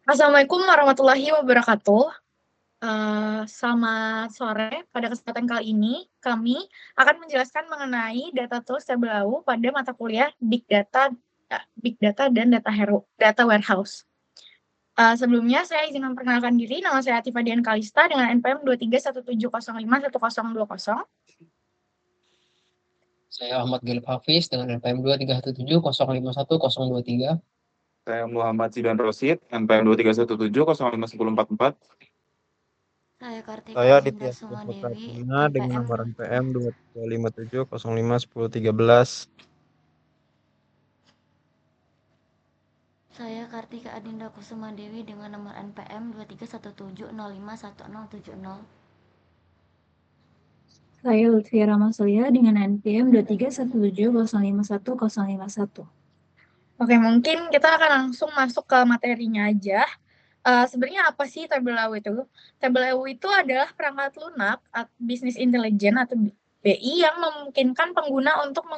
Assalamualaikum warahmatullahi wabarakatuh. Selamat sore. Pada kesempatan kali ini, kami akan menjelaskan mengenai data tools Tableau pada mata kuliah Big Data dan Data Warehouse. Sebelumnya, saya izin memperkenalkan diri. Nama saya Atifah Dian Kalista dengan NPM 2317051020. Saya Ahmad Gilip Hafiz dengan NPM 2317051023. Saya Muhammad Zidan Rosid, NPM 2317051044. Saya Kartika Saya Adinda Aditya Sumadewi, Putra dengan NPM nomor NPM 2357051013. Saya Kartika Adinda Kusuma Dewi dengan nomor NPM 2317051070. Saya Lutfi Ramasulya dengan NPM 2317051051. Oke, mungkin kita akan langsung masuk ke materinya aja. Sebenarnya apa sih Tableau itu? Tableau itu adalah perangkat lunak Business Intelligence atau BI yang memungkinkan pengguna untuk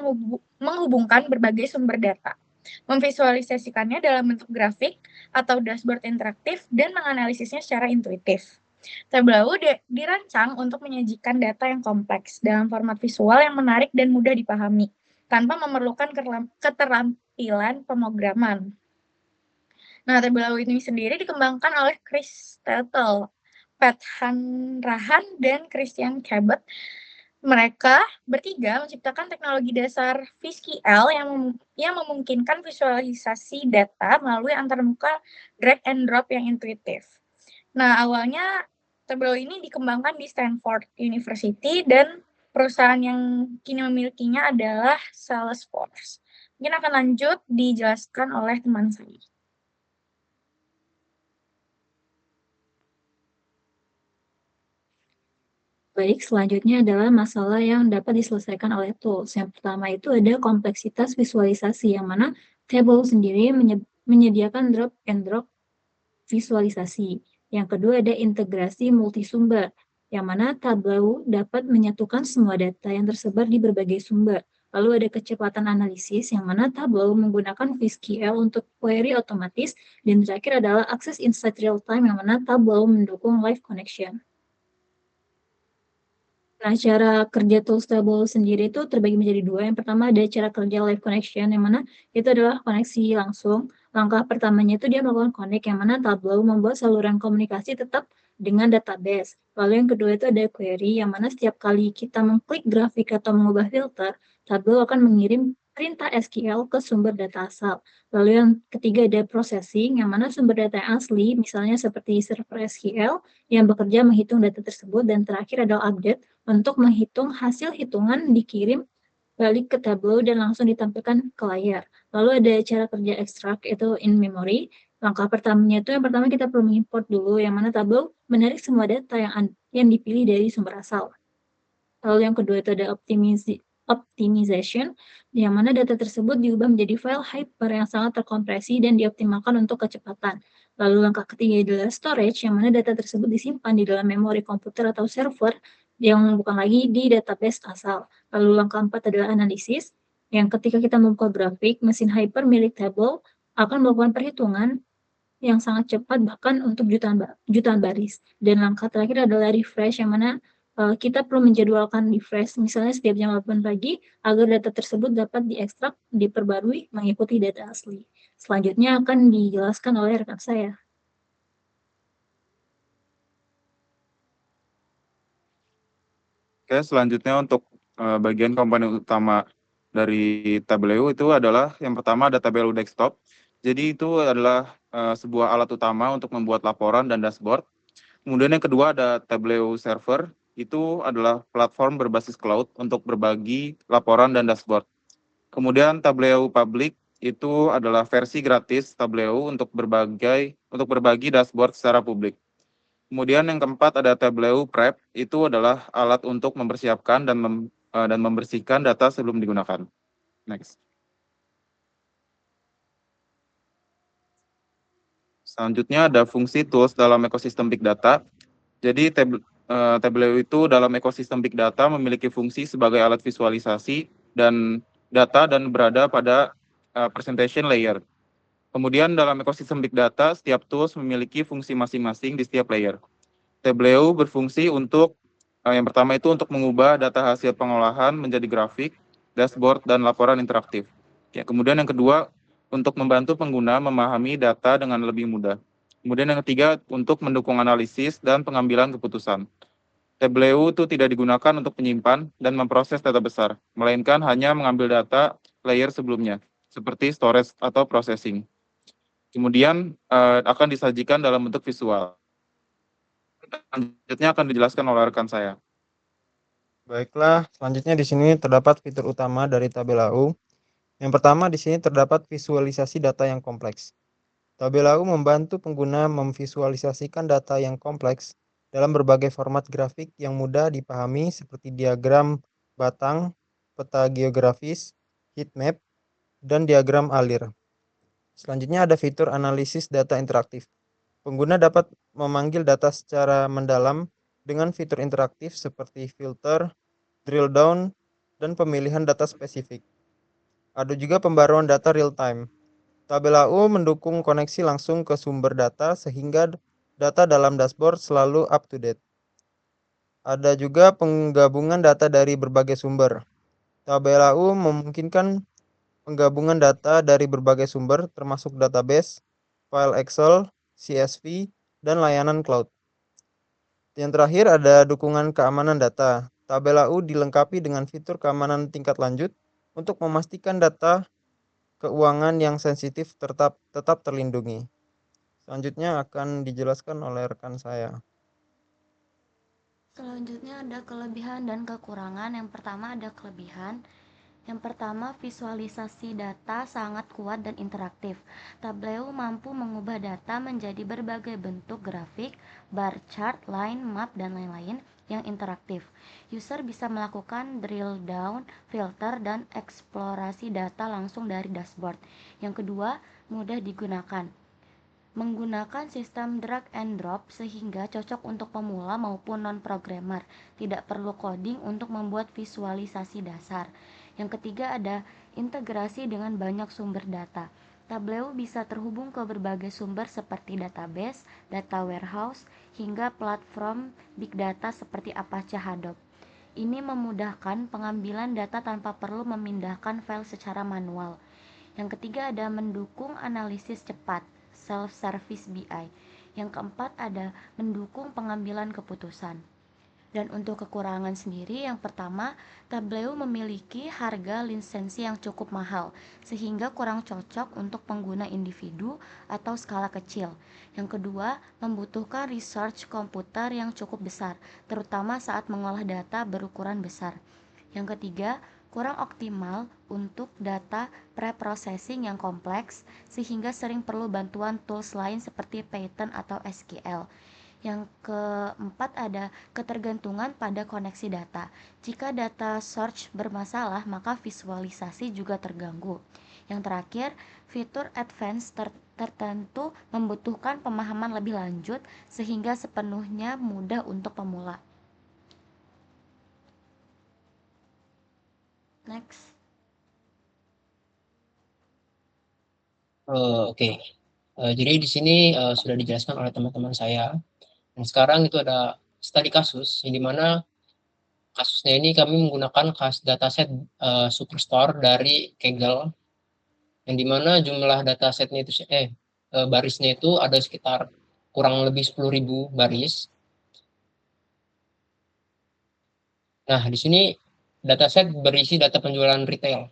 menghubungkan berbagai sumber data, memvisualisasikannya dalam bentuk grafik atau dashboard interaktif, dan menganalisisnya secara intuitif. Tableau dirancang untuk menyajikan data yang kompleks dalam format visual yang menarik dan mudah dipahami, tanpa memerlukan keterampilan pemrograman. Nah, Tableau ini sendiri dikembangkan oleh Chris Tettel, Pat Hanrahan, dan Christian Cabot. Mereka bertiga menciptakan teknologi dasar VSQL yang memungkinkan visualisasi data melalui antarmuka drag and drop yang intuitif. Nah, awalnya Tableau ini dikembangkan di Stanford University dan perusahaan yang kini memilikinya adalah Salesforce. Mungkin akan lanjut dijelaskan oleh teman saya. Baik, selanjutnya adalah masalah yang dapat diselesaikan oleh tools. Yang pertama itu ada kompleksitas visualisasi, yang mana Tableau sendiri menyediakan drag and drop visualisasi. Yang kedua ada integrasi multisumber, yang mana Tableau dapat menyatukan semua data yang tersebar di berbagai sumber. Lalu ada kecepatan analisis, yang mana Tableau menggunakan VSQL untuk query otomatis. Dan terakhir adalah akses insight real time, yang mana Tableau mendukung live connection. Nah, cara kerja tools Tableau sendiri itu terbagi menjadi dua. Yang pertama ada cara kerja live connection, yang mana itu adalah koneksi langsung. Langkah pertamanya itu dia melakukan connect, yang mana Tableau membuat saluran komunikasi tetap dengan database. Lalu yang kedua itu ada query, yang mana setiap kali kita mengklik grafik atau mengubah filter, Tableau akan mengirim perintah SQL ke sumber data asal. Lalu yang ketiga ada processing, yang mana sumber data yang asli, misalnya seperti server SQL, yang bekerja menghitung data tersebut. Dan terakhir adalah update, untuk menghitung hasil hitungan dikirim balik ke Tableau dan langsung ditampilkan ke layar. Lalu ada cara kerja extract, itu in memory. Langkah pertamanya itu yang pertama kita perlu mengimport dulu, yang mana Tableau menarik semua data yang dipilih dari sumber asal. Lalu yang kedua itu ada optimization, yang mana data tersebut diubah menjadi file hyper yang sangat terkompresi dan dioptimalkan untuk kecepatan. Lalu langkah ketiga adalah storage, yang mana data tersebut disimpan di dalam memori komputer atau server yang bukan lagi di database asal. Lalu langkah 4 adalah analisis, yang ketika kita membuka grafik, mesin hyper milik Tableau akan melakukan perhitungan yang sangat cepat, bahkan untuk jutaan baris. Dan langkah terakhir adalah refresh, yang mana kita perlu menjadwalkan refresh misalnya setiap jam 8 pagi agar data tersebut dapat diekstrak, diperbarui mengikuti data asli. Selanjutnya akan dijelaskan oleh rekan saya. Oke, selanjutnya untuk bagian komponen utama dari Tableau itu adalah yang pertama ada Tableau Desktop. Jadi itu adalah sebuah alat utama untuk membuat laporan dan dashboard. Kemudian yang kedua ada Tableau Server, itu adalah platform berbasis cloud untuk berbagi laporan dan dashboard. Kemudian Tableau Public itu adalah versi gratis Tableau untuk berbagi dashboard secara publik. Kemudian yang keempat ada Tableau Prep, itu adalah alat untuk mempersiapkan dan membersihkan data sebelum digunakan. Next. Selanjutnya ada fungsi tools dalam ekosistem Big Data. Jadi Tableau itu dalam ekosistem Big Data memiliki fungsi sebagai alat visualisasi dan data dan berada pada presentation layer. Kemudian dalam ekosistem Big Data, setiap tools memiliki fungsi masing-masing di setiap layer. Tableau berfungsi untuk, yang pertama itu untuk mengubah data hasil pengolahan menjadi grafik, dashboard, dan laporan interaktif. Ya, kemudian yang kedua, untuk membantu pengguna memahami data dengan lebih mudah. Kemudian yang ketiga, untuk mendukung analisis dan pengambilan keputusan. Tableau itu tidak digunakan untuk menyimpan dan memproses data besar, melainkan hanya mengambil data layer sebelumnya, seperti storage atau processing. Kemudian akan disajikan dalam bentuk visual. Selanjutnya akan dijelaskan oleh rekan saya. Baiklah, selanjutnya di sini terdapat fitur utama dari Tabelau. Yang pertama di sini terdapat visualisasi data yang kompleks. Tabelau membantu pengguna memvisualisasikan data yang kompleks dalam berbagai format grafik yang mudah dipahami seperti diagram batang, peta geografis, heat map, dan diagram alir. Selanjutnya ada fitur analisis data interaktif. Pengguna dapat memanggil data secara mendalam dengan fitur interaktif seperti filter, drill down, dan pemilihan data spesifik. Ada juga pembaruan data real time. Tabelau mendukung koneksi langsung ke sumber data sehingga data dalam dashboard selalu up to date. Ada juga penggabungan data dari berbagai sumber. Tabelau memungkinkan penggabungan data dari berbagai sumber termasuk database, file Excel, CSV, dan layanan cloud. Yang terakhir ada dukungan keamanan data. Tabelau dilengkapi dengan fitur keamanan tingkat lanjut untuk memastikan data keuangan yang sensitif tetap terlindungi. Selanjutnya akan dijelaskan oleh rekan saya. Selanjutnya ada kelebihan dan kekurangan. Yang pertama ada kelebihan. Yang pertama, visualisasi data sangat kuat dan interaktif. Tableau mampu mengubah data menjadi berbagai bentuk grafik, bar chart, line, map, dan lain-lain yang interaktif. User bisa melakukan drill down, filter, dan eksplorasi data langsung dari dashboard. Yang kedua, mudah digunakan. Menggunakan sistem drag and drop sehingga cocok untuk pemula maupun non-programmer. Tidak perlu coding untuk membuat visualisasi dasar. Yang ketiga ada integrasi dengan banyak sumber data. Tableau bisa terhubung ke berbagai sumber seperti database, data warehouse, hingga platform big data seperti Apache Hadoop. Ini memudahkan pengambilan data tanpa perlu memindahkan file secara manual. Yang ketiga ada mendukung analisis cepat, self-service BI. Yang keempat ada mendukung pengambilan keputusan. Dan untuk kekurangan sendiri, yang pertama, Tableau memiliki harga lisensi yang cukup mahal, sehingga kurang cocok untuk pengguna individu atau skala kecil. Yang kedua, membutuhkan research komputer yang cukup besar, terutama saat mengolah data berukuran besar. Yang ketiga, kurang optimal untuk data pre-processing yang kompleks, sehingga sering perlu bantuan tools lain seperti Python atau SQL. Yang keempat ada ketergantungan pada koneksi data. Jika data search bermasalah, maka visualisasi juga terganggu. Yang terakhir, fitur advance tertentu membutuhkan pemahaman lebih lanjut sehingga sepenuhnya mudah untuk pemula. Next. Oke. Jadi di sini sudah dijelaskan oleh teman-teman saya. Dan sekarang itu ada studi kasus, yang dimana kasusnya ini kami menggunakan dataset Superstore dari Kaggle, yang dimana jumlah datasetnya itu barisnya itu ada sekitar kurang lebih 10.000 baris. Nah, di sini dataset berisi data penjualan retail.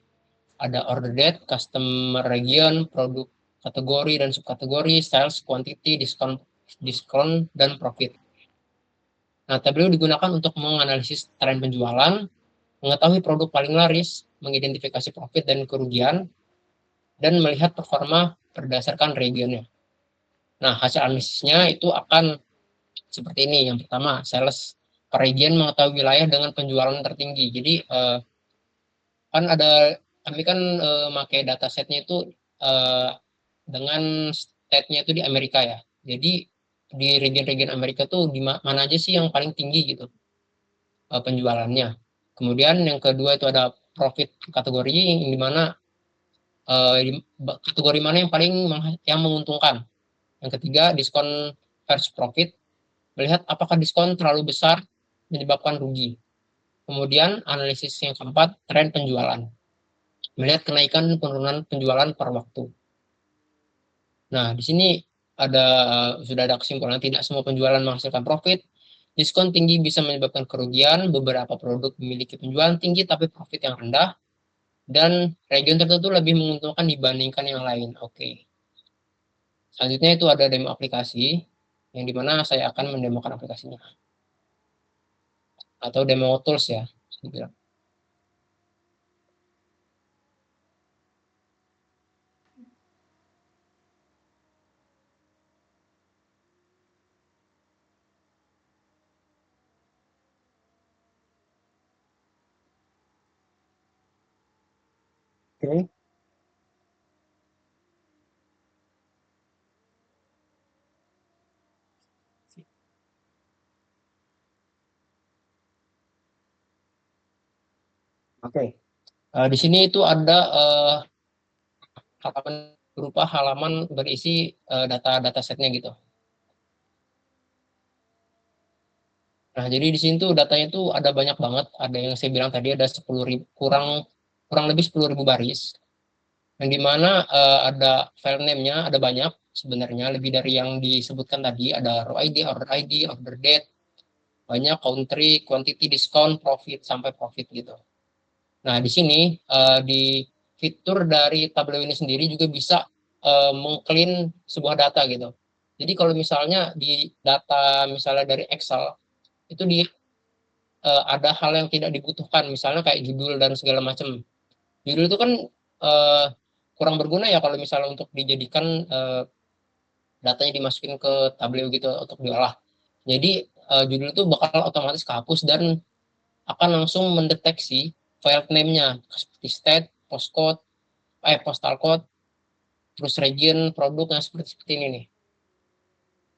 Ada order date, customer region, produk kategori dan subkategori, sales, quantity, diskon, dan profit. Nah, Tableau digunakan untuk menganalisis tren penjualan, mengetahui produk paling laris, mengidentifikasi profit dan kerugian, dan melihat performa berdasarkan regionnya. Nah, hasil analisisnya itu akan seperti ini. Yang pertama, sales per region mengetahui wilayah dengan penjualan tertinggi. Jadi, kami kan pakai datasetnya itu dengan state-nya itu di Amerika ya. Jadi, di region-region Amerika tuh di mana aja sih yang paling tinggi gitu penjualannya. Kemudian yang kedua itu ada profit kategori, yang dimana kategori mana yang paling yang menguntungkan. Yang ketiga, diskon versus profit, melihat apakah diskon terlalu besar menyebabkan rugi. Kemudian analisis yang keempat, tren penjualan, melihat kenaikan penurunan penjualan per waktu. Nah, di sini sudah ada kesimpulan tidak semua penjualan menghasilkan profit. Diskon tinggi bisa menyebabkan kerugian, beberapa produk memiliki penjualan tinggi tapi profit yang rendah, dan region tertentu lebih menguntungkan dibandingkan yang lain. Oke. Selanjutnya itu ada demo aplikasi, yang dimana saya akan mendemokan aplikasinya. Atau demo tools ya, saya bilang. Oke. Oke. Di sini itu ada halaman berupa halaman berisi data setnya gitu. Nah, jadi di sini tuh datanya tuh ada banyak banget. Ada yang saya bilang tadi ada 10.000, kurang lebih 10.000 baris. Yang dimana ada file name-nya ada banyak sebenarnya, lebih dari yang disebutkan tadi. Ada row ID, order date, banyak country, quantity, discount, profit, sampai profit gitu. Nah, di sini di fitur dari Tableau ini sendiri juga bisa meng-clean sebuah data gitu. Jadi kalau misalnya di data misalnya dari Excel itu ada hal yang tidak dibutuhkan, misalnya kayak judul dan segala macam. Judul itu kan kurang berguna ya kalau misalnya untuk dijadikan datanya dimasukin ke Tableau gitu untuk diolah. Jadi judul itu bakal otomatis kehapus dan akan langsung mendeteksi file name-nya seperti state, postcode, postal code, terus region, produk yang seperti ini nih.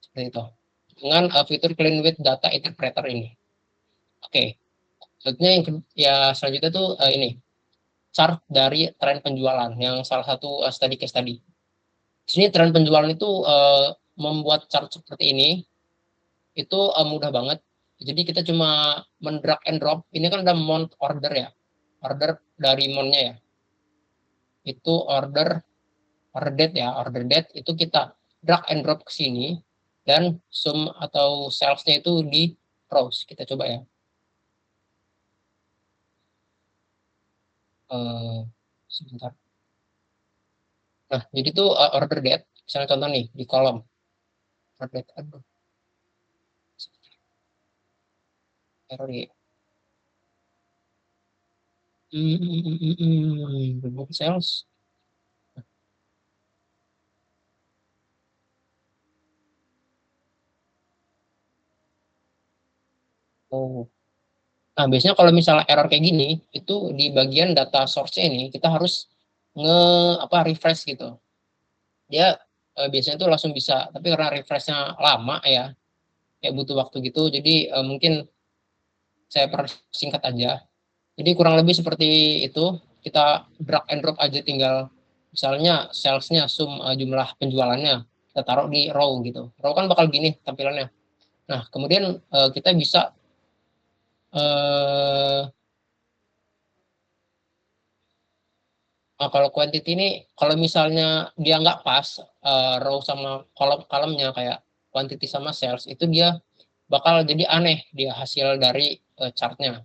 Seperti itu. Dengan fitur clean with data interpreter ini. Oke. Selanjutnya selanjutnya tuh ini chart dari tren penjualan yang salah satu study case tadi. Di sini tren penjualan itu membuat chart seperti ini itu mudah banget. Jadi kita cuma mendrag and drop. Ini kan ada month order ya. Order dari month-nya ya. Itu order date ya. Order date itu kita drag and drop ke sini dan sum atau sales-nya itu di rows. Kita coba ya. Sebentar. Nah, jadi itu order date. Misalnya contoh nih di kolom order date. Aduh. Error ya. Book sales. Oh. Nah, biasanya kalau misalnya error kayak gini, itu di bagian data source-nya ini kita harus refresh gitu. Dia biasanya tuh langsung bisa, tapi karena refresh-nya lama ya, kayak butuh waktu gitu, jadi mungkin saya persingkat aja. Jadi kurang lebih seperti itu, kita drag and drop aja, tinggal misalnya sales-nya sum jumlah penjualannya, kita taruh di row gitu. Row kan bakal gini tampilannya. Nah, kemudian kita bisa kalau quantity ini, kalau misalnya dia nggak pas row sama kolomnya kayak quantity sama sales, itu dia bakal jadi aneh dia hasil dari chartnya.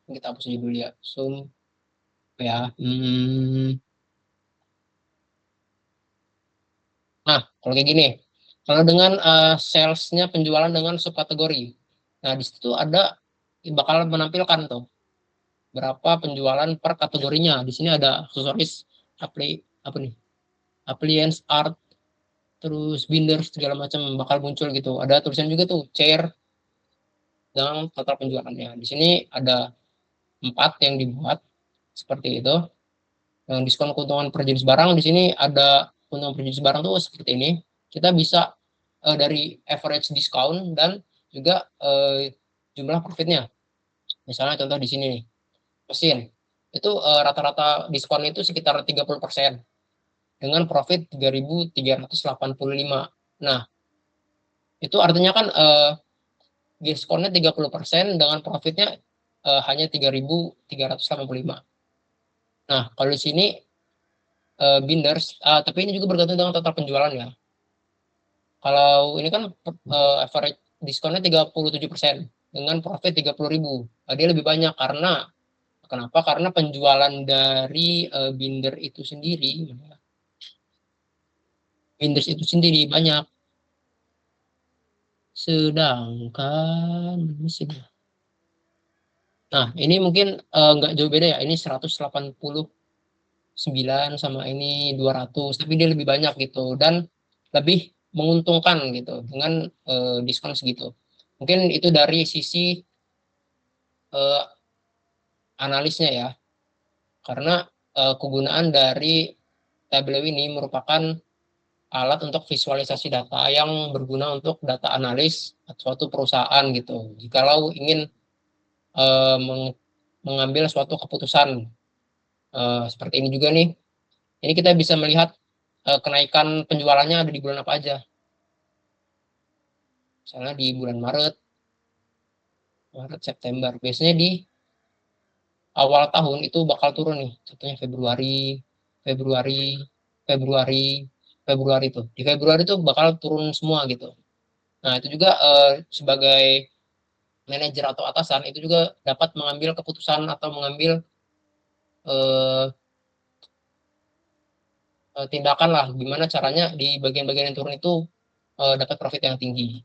Kita hapus dulu ya, zoom ya. Nah, kalau kayak gini, kalau dengan salesnya penjualan dengan subkategori, nah di situ bakal menampilkan tuh berapa penjualan per kategorinya. Di sini ada aksesoris, appliance, art, terus binder segala macam bakal muncul gitu. Ada tulisan juga tuh chair dengan total penjualannya. Di sini ada 4 yang dibuat seperti itu. Yang diskon keuntungan per jenis barang, di sini ada keuntungan per jenis barang tuh seperti ini. Kita bisa dari average discount dan juga jumlah profitnya. Misalnya contoh di sini nih, mesin. itu rata-rata diskonnya itu sekitar 30% dengan profit 3.385. Nah, itu artinya kan diskonnya 30% dengan profitnya hanya 3.385. Nah, kalau di sini binders, tapi ini juga bergantung dengan total penjualan ya. Kalau ini kan average diskonnya 37% dengan profit 30.000. Dia lebih banyak karena kenapa? Karena penjualan dari binder itu sendiri, binders itu sendiri banyak. Sedangkan nah, ini mungkin nggak jauh beda ya. Ini 189 sama ini 200, tapi dia lebih banyak gitu dan lebih menguntungkan gitu dengan diskon segitu. Mungkin itu dari sisi analisnya ya. Karena kegunaan dari Tableau ini merupakan alat untuk visualisasi data yang berguna untuk data analis suatu perusahaan gitu. Jikalau ingin mengambil suatu keputusan seperti ini juga nih, ini kita bisa melihat kenaikan penjualannya ada di bulan apa aja. Misalnya di bulan Maret, September. Biasanya di awal tahun itu bakal turun nih. Contohnya Februari tuh. Di Februari tuh bakal turun semua gitu. Nah, itu juga sebagai manajer atau atasan itu juga dapat mengambil keputusan atau mengambil tindakan lah gimana caranya di bagian-bagian yang turun itu dapat profit yang tinggi.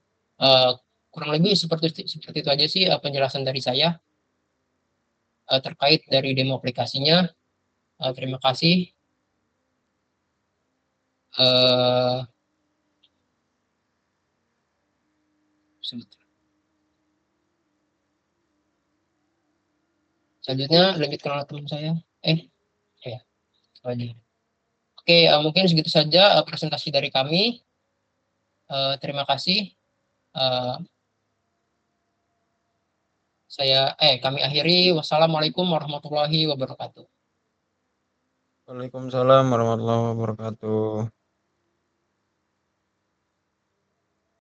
Kurang lebih seperti itu aja sih penjelasan dari saya terkait dari demo aplikasinya. Terima kasih. Selanjutnya lanjut kenal teman saya. Ya, lagi. Oke, mungkin segitu saja presentasi dari kami. Terima kasih. Kami akhiri. Wassalamualaikum warahmatullahi wabarakatuh. Waalaikumsalam warahmatullahi wabarakatuh.